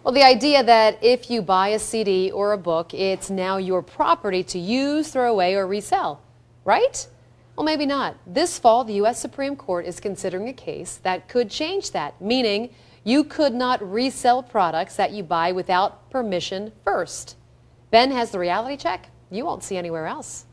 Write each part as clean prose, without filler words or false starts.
Well, the idea that if you buy a CD or a book, it's now your property to use, throw away, or resell, right? Well, maybe not. This fall, the U.S. Supreme Court is considering a case that could change that, meaning you could not resell products that you buy without permission first. Ben has the reality check you won't see anywhere else.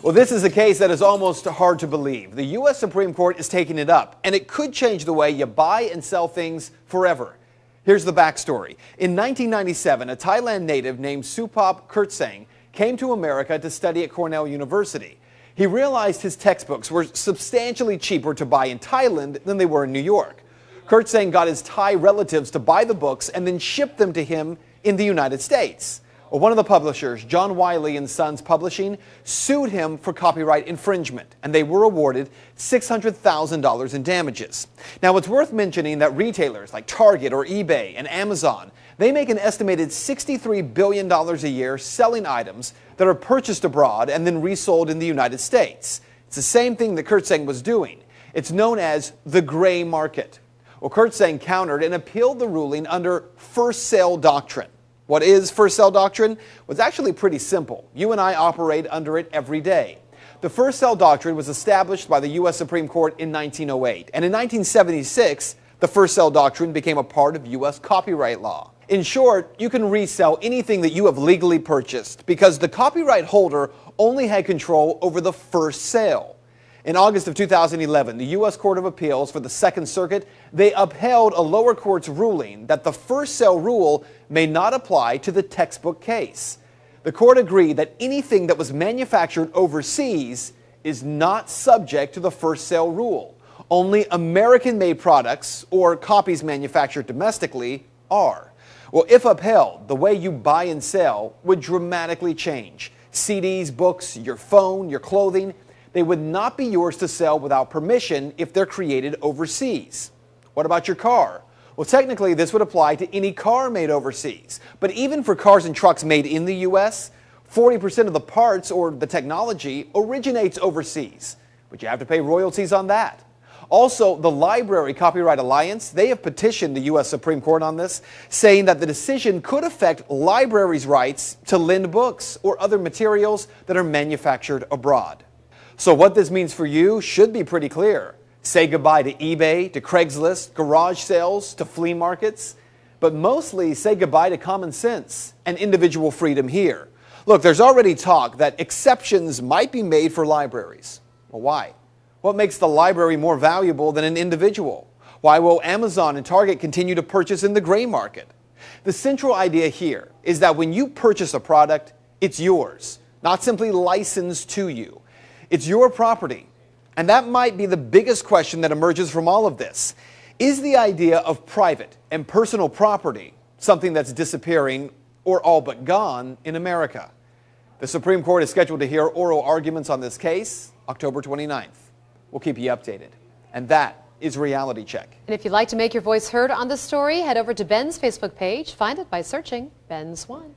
Well, this is a case that is almost hard to believe. The U.S. Supreme Court is taking it up, and it could change the way you buy and sell things forever. Here's the backstory. In 1997, a Thailand native named Supap Kurtsang came to America to study at Cornell University. He realized his textbooks were substantially cheaper to buy in Thailand than they were in New York. Kurtsang got his Thai relatives to buy the books and then ship them to him in the United States. Well, one of the publishers, John Wiley & Sons Publishing, sued him for copyright infringement, and they were awarded $600,000 in damages. Now, it's worth mentioning that retailers like Target or eBay and Amazon, they make an estimated $63 billion a year selling items that are purchased abroad and then resold in the United States. It's the same thing that Kurtsang was doing. It's known as the gray market. Well, Kurtsang countered and appealed the ruling under first sale doctrine. What is first sale doctrine? Well, it's actually pretty simple. You and I operate under it every day. The first sale doctrine was established by the U.S. Supreme Court in 1908, and in 1976, the first sale doctrine became a part of U.S. copyright law. In short, you can resell anything that you have legally purchased because the copyright holder only had control over the first sale. In August of 2011, the U.S. Court of Appeals for the Second Circuit, they upheld a lower court's ruling that the first sale rule may not apply to the textbook case. The court agreed that anything that was manufactured overseas is not subject to the first sale rule. Only American-made products or copies manufactured domestically are. Well, if upheld, the way you buy and sell would dramatically change. CDs, books, your phone, your clothing, they would not be yours to sell without permission if they're created overseas. What about your car? Well, technically, this would apply to any car made overseas. But even for cars and trucks made in the U.S., 40% of the parts or the technology originates overseas. But you have to pay royalties on that. Also, the Library Copyright Alliance, they have petitioned the U.S. Supreme Court on this, saying that the decision could affect libraries' rights to lend books or other materials that are manufactured abroad. So what this means for you should be pretty clear. Say goodbye to eBay, to Craigslist, garage sales, to flea markets. But mostly say goodbye to common sense and individual freedom here. Look, there's already talk that exceptions might be made for libraries. Well, why? What makes the library more valuable than an individual? Why will Amazon and Target continue to purchase in the gray market? The central idea here is that when you purchase a product, it's yours, not simply licensed to you. It's your property. And that might be the biggest question that emerges from all of this. Is the idea of private and personal property something that's disappearing or all but gone in America? The Supreme Court is scheduled to hear oral arguments on this case October 29th. We'll keep you updated. And that is Reality Check. And if you'd like to make your voice heard on this story, head over to Ben's Facebook page. Find it by searching Ben's One.